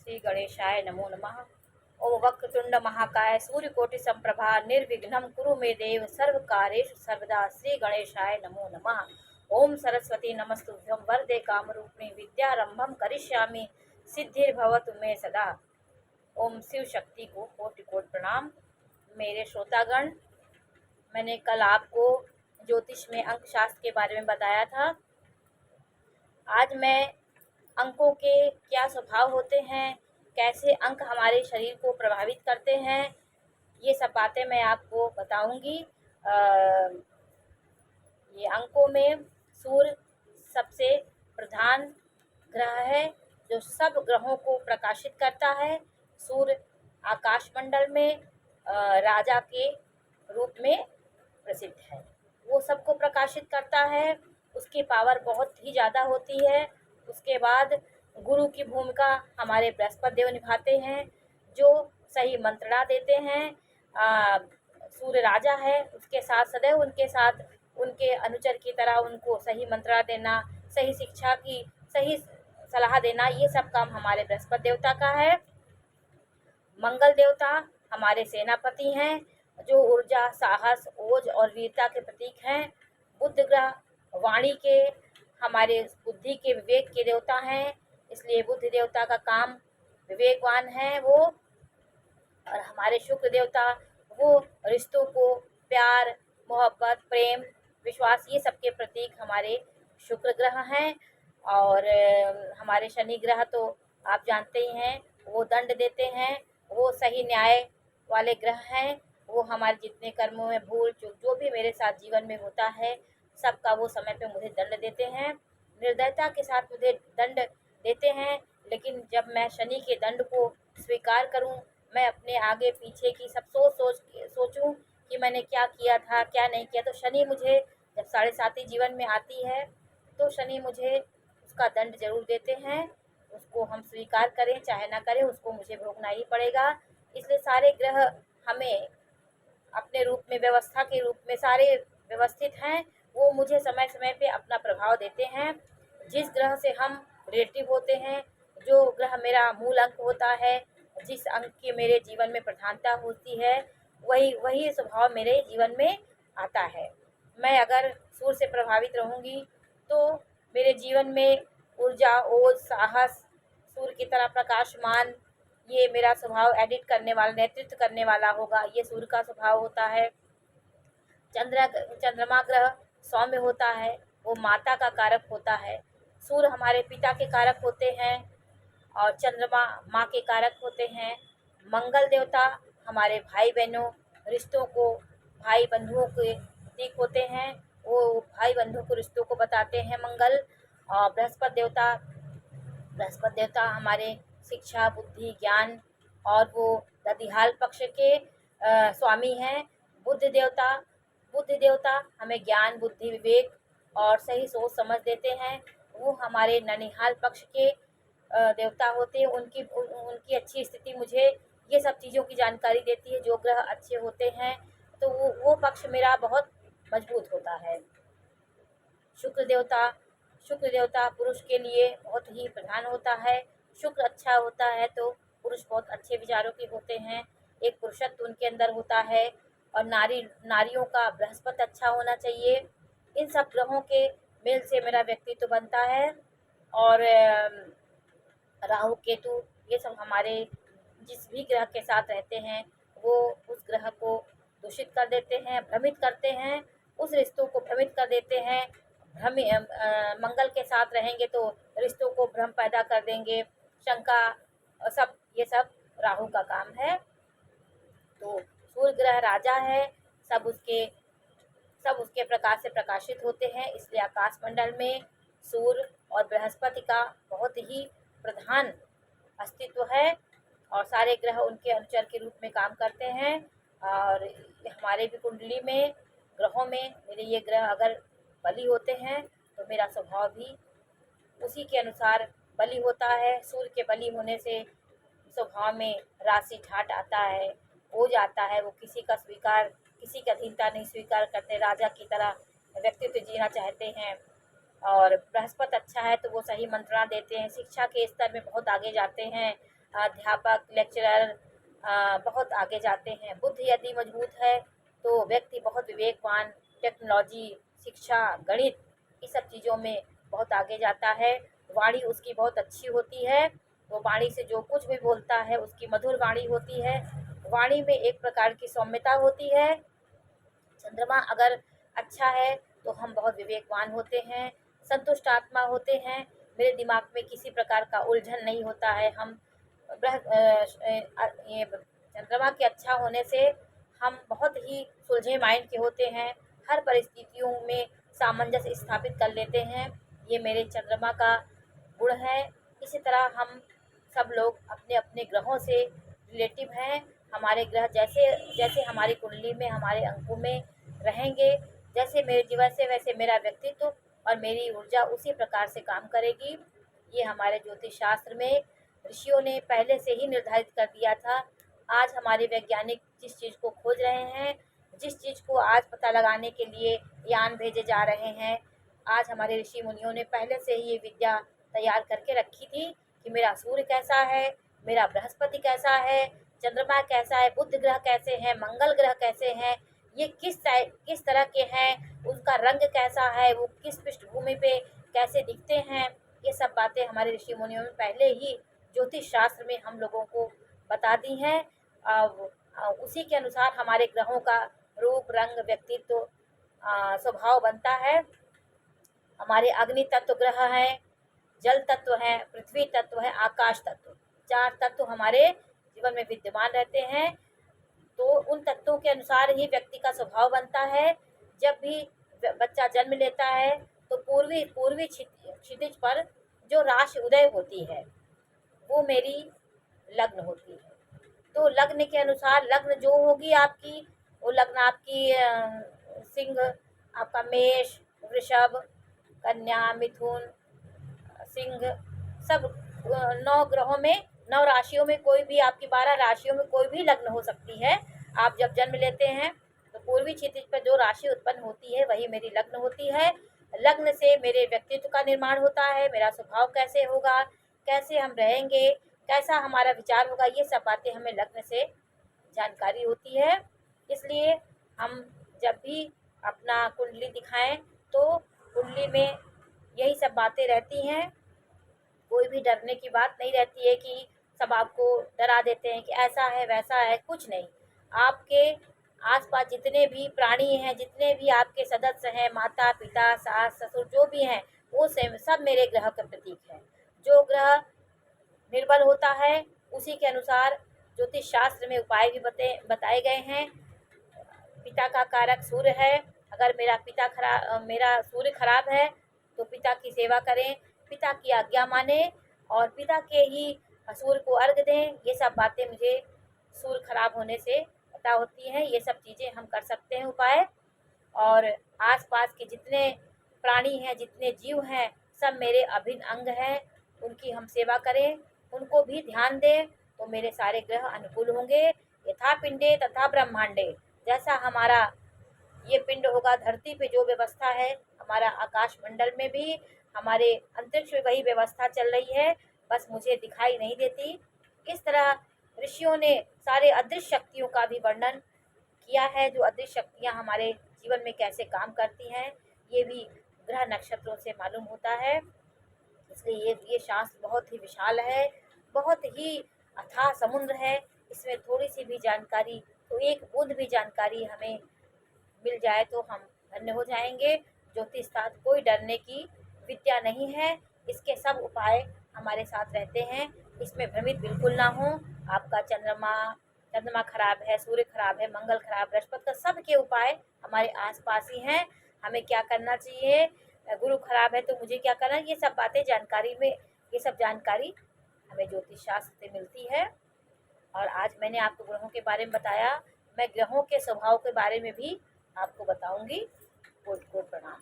श्री गणेशाय नमो नमः। ओम वक्रतुंड महाकाय सूर्यकोटि संप्रभा निर्विघ्नं कुरु मे देव सर्वकार्येषु सर्वदा श्री गणेशाय नमो नमः। ओम सरस्वती नमस्तुभ्यं वरदे कामरूपिणी विद्यारंभं करिष्यामि सिद्धिर्भवतु मे सदा। ओम शिव शक्ति को कोटि कोटि प्रणाम। मेरे श्रोतागण, मैंने कल आपको ज्योतिष में अंक शास्त्र के बारे में बताया था। आज मैं अंकों के क्या स्वभाव होते हैं, कैसे अंक हमारे शरीर को प्रभावित करते हैं, ये सब बातें मैं आपको बताऊंगी। ये अंकों में सूर्य सबसे प्रधान ग्रह है जो सब ग्रहों को प्रकाशित करता है। सूर्य आकाशमंडल में राजा के रूप में प्रसिद्ध है। वो सबको प्रकाशित करता है, उसकी पावर बहुत ही ज़्यादा होती है। उसके बाद गुरु की भूमिका हमारे बृहस्पति देव निभाते हैं, जो सही मंत्रणा देते हैं। सूर्य राजा है, उसके साथ सदैव उनके साथ उनके अनुचर की तरह उनको सही मंत्रणा देना, सही शिक्षा की सही सलाह देना, ये सब काम हमारे बृहस्पति देवता का है। मंगल देवता हमारे सेनापति हैं, जो ऊर्जा, साहस, ओज और वीरता के प्रतीक हैं। बुध ग्रह वाणी के, हमारे बुद्धि के, विवेक के देवता हैं, इसलिए बुध देवता का काम विवेकवान है वो। और हमारे शुक्र देवता वो रिश्तों को, प्यार, मोहब्बत, प्रेम, विश्वास, ये सब के प्रतीक हमारे शुक्र ग्रह हैं। और हमारे शनि ग्रह तो आप जानते ही हैं, वो दंड देते हैं, वो सही न्याय वाले ग्रह हैं। वो हमारे जितने कर्मों में भूल चूक जो भी मेरे साथ जीवन में होता है, सबका वो समय पे मुझे दंड देते हैं, निर्दयता के साथ मुझे दंड देते हैं। लेकिन जब मैं शनि के दंड को स्वीकार करूं, मैं अपने आगे पीछे की सब सोचूं कि मैंने क्या किया था, क्या नहीं किया, तो शनि मुझे जब 7.5 जीवन में आती है तो शनि मुझे उसका दंड जरूर देते हैं। उसको हम स्वीकार करें चाहे ना करें, उसको मुझे भोगना ही पड़ेगा। इसलिए सारे ग्रह हमें अपने रूप में, व्यवस्था के रूप में सारे व्यवस्थित हैं। वो मुझे समय समय पे अपना प्रभाव देते हैं। जिस ग्रह से हम रिलेटिव होते हैं, जो ग्रह मेरा मूल अंक होता है, जिस अंक की मेरे जीवन में प्रधानता होती है, वही स्वभाव मेरे जीवन में आता है। मैं अगर सूर्य से प्रभावित रहूँगी तो मेरे जीवन में ऊर्जा, ओज, साहस, सूर्य की तरह प्रकाशमान, ये मेरा स्वभाव एडिट करने वाला, नेतृत्व करने वाला होगा। ये सूर्य का स्वभाव होता है। चंद्रमा ग्रह सौम्य होता है, वो माता का कारक होता है। सूर्य हमारे पिता के कारक होते हैं और चंद्रमा माँ के कारक होते हैं। मंगल देवता हमारे भाई बहनों, रिश्तों को, भाई बंधुओं के प्रतीक होते हैं। वो भाई बंधुओं को, रिश्तों को बताते हैं मंगल। और बृहस्पति देवता हमारे शिक्षा, बुद्धि, ज्ञान और वो दधिहाल पक्ष के स्वामी हैं। बुद्ध देवता हमें ज्ञान, बुद्धि, विवेक और सही सोच समझ देते हैं। वो हमारे ननिहाल पक्ष के देवता होते हैं। उनकी अच्छी स्थिति मुझे ये सब चीज़ों की जानकारी देती है। जो ग्रह अच्छे होते हैं तो वो पक्ष मेरा बहुत मजबूत होता है। शुक्र देवता पुरुष के लिए बहुत ही प्रधान होता है। शुक्र अच्छा होता है तो पुरुष बहुत अच्छे विचारों के होते हैं, एक पुरुषत्व उनके अंदर होता है। और नारियों का बृहस्पति अच्छा होना चाहिए। इन सब ग्रहों के मेल से मेरा व्यक्तित्व बनता है। और राहु, केतु, ये सब हमारे जिस भी ग्रह के साथ रहते हैं वो उस ग्रह को दूषित कर देते हैं, भ्रमित करते हैं, उस रिश्तों को भ्रमित कर देते हैं। मंगल के साथ रहेंगे तो रिश्तों को भ्रम पैदा कर देंगे, शंका, ये सब राहु का काम है। तो सूर्य ग्रह राजा है, सब उसके प्रकाश से प्रकाशित होते हैं। इसलिए आकाश मंडल में सूर्य और बृहस्पति का बहुत ही प्रधान अस्तित्व है और सारे ग्रह उनके अनुचर के रूप में काम करते हैं। और हमारे भी कुंडली में ग्रहों में मेरे ये ग्रह अगर बली होते हैं तो मेरा स्वभाव भी उसी के अनुसार बली होता है। सूर्य के बली होने से स्वभाव में राशि ठाट आता है, ओज आता है। वो किसी की अधीनता नहीं स्वीकार करते, राजा की तरह व्यक्तित्व जीना चाहते हैं। और बृहस्पति अच्छा है तो वो सही मंत्रणा देते हैं, शिक्षा के स्तर में बहुत आगे जाते हैं। अध्यापक, लेक्चरर बहुत आगे जाते हैं। बुद्धि यदि मजबूत है तो व्यक्ति बहुत विवेकवान, टेक्नोलॉजी, शिक्षा, गणित, इस सब चीज़ों में बहुत आगे जाता है। वाणी उसकी बहुत अच्छी होती है, वो वाणी से जो कुछ भी बोलता है उसकी मधुर वाणी होती है। वाणी में एक प्रकार की सौम्यता होती है। चंद्रमा अगर अच्छा है तो हम बहुत विवेकवान होते हैं, संतुष्ट आत्मा होते हैं। मेरे दिमाग में किसी प्रकार का उलझन नहीं होता है। हम ये चंद्रमा के अच्छा होने से हम बहुत ही सुलझे माइंड के होते हैं, हर परिस्थितियों में सामंजस्य स्थापित कर लेते हैं। ये मेरे चंद्रमा का गुण है। इसी तरह हम सब लोग अपने अपने ग्रहों से रिलेटिव हैं। हमारे ग्रह जैसे जैसे हमारी कुंडली में, हमारे अंकों में रहेंगे, जैसे मेरे जीवन से वैसे मेरा व्यक्तित्व और मेरी ऊर्जा उसी प्रकार से काम करेगी। ये हमारे ज्योतिष शास्त्र में ऋषियों ने पहले से ही निर्धारित कर दिया था। आज हमारे वैज्ञानिक जिस चीज़ को खोज रहे हैं, जिस चीज़ को आज पता लगाने के लिए यान भेजे जा रहे हैं, आज हमारे ऋषि मुनियों ने पहले से ही ये विद्या तैयार करके रखी थी कि मेरा सूर्य कैसा है, मेरा बृहस्पति कैसा है, चंद्रमा कैसा है, बुध ग्रह कैसे हैं, मंगल ग्रह कैसे हैं, ये किस तरह के हैं, उनका रंग कैसा है, वो किस पृष्ठभूमि पे कैसे दिखते हैं। ये सब बातें हमारे ऋषि मुनियों ने पहले ही ज्योतिष शास्त्र में हम लोगों को बता दी हैं। उसी के अनुसार हमारे ग्रहों का रूप, रंग, व्यक्तित्व, स्वभाव बनता है। हमारे अग्नि तत्व ग्रह हैं, जल तत्व है, पृथ्वी तत्व है, आकाश तत्व, 4 तत्व हमारे जीवन में विद्यमान रहते हैं। तो उन तत्वों के अनुसार ही व्यक्ति का स्वभाव बनता है। जब भी बच्चा जन्म लेता है तो पूर्वी पूर्वी क्षितिज पर जो राशि उदय होती है वो मेरी लग्न होती है। तो लग्न के अनुसार लग्न जो होगी आपकी, वो लग्न आपकी सिंह, आपका मेष, वृषभ, कन्या, मिथुन, सिंह, सब 9 ग्रहों में, 9 राशियों में कोई भी, आपकी 12 राशियों में कोई भी लग्न हो सकती है। आप जब जन्म लेते हैं तो पूर्वी क्षितिज पर जो राशि उत्पन्न होती है वही मेरी लग्न होती है। लग्न से मेरे व्यक्तित्व का निर्माण होता है, मेरा स्वभाव कैसे होगा, कैसे हम रहेंगे, कैसा हमारा विचार होगा, ये सब बातें हमें लग्न से जानकारी होती है। इसलिए हम जब भी अपना कुंडली दिखाएं तो कुंडली में यही सब बातें रहती हैं। कोई भी डरने की बात नहीं रहती है कि सब आपको डरा देते हैं कि ऐसा है वैसा है, कुछ नहीं। आपके आसपास जितने भी प्राणी हैं, जितने भी आपके सदस्य हैं, माता पिता, सास ससुर जो भी हैं, वो सब मेरे ग्रह के प्रतीक हैं। जो ग्रह निर्बल होता है उसी के अनुसार ज्योतिष शास्त्र में उपाय भी बताए गए हैं। पिता का कारक सूर्य है। अगर मेरा सूर्य खराब है तो पिता की सेवा करें, पिता की आज्ञा माने और पिता के ही सूर्य को अर्घ दें। ये सब बातें मुझे सूर्य खराब होने से पता होती हैं। ये सब चीज़ें हम कर सकते हैं उपाय। और आसपास के जितने प्राणी हैं, जितने जीव हैं, सब मेरे अभिन्न अंग हैं। उनकी हम सेवा करें, उनको भी ध्यान दें तो मेरे सारे ग्रह अनुकूल होंगे। यथा पिंडे तथा ब्रह्मांडे, जैसा हमारा ये पिंड होगा, धरती पे जो व्यवस्था है, हमारा आकाश मंडल में भी, हमारे अंतरिक्ष में वही व्यवस्था चल रही है, बस मुझे दिखाई नहीं देती। इस तरह ऋषियों ने सारे अदृश्य शक्तियों का भी वर्णन किया है। जो अदृश्य शक्तियाँ हमारे जीवन में कैसे काम करती हैं, ये भी ग्रह नक्षत्रों से मालूम होता है। इसलिए ये शास्त्र बहुत ही विशाल है, बहुत ही अथाह समुद्र है। इसमें थोड़ी सी भी जानकारी, तो एक बूंद भी जानकारी हमें मिल जाए तो हम धन्य हो जाएंगे। ज्योतिष शास्त्र कोई डरने की विद्या नहीं है, इसके सब उपाय हमारे साथ रहते हैं। इसमें भ्रमित बिल्कुल ना हो। आपका चंद्रमा खराब है, सूर्य खराब है, मंगल खराब, बृहस्पति का, सब के उपाय हमारे आसपास ही हैं। हमें क्या करना चाहिए, गुरु खराब है तो मुझे क्या करना है, ये सब बातें जानकारी में, ये सब जानकारी हमें ज्योतिष शास्त्र से मिलती है। और आज मैंने आपको ग्रहों के बारे में बताया, मैं ग्रहों के स्वभाव के बारे में भी आपको बताऊंगी। कोटि कोटि प्रणाम।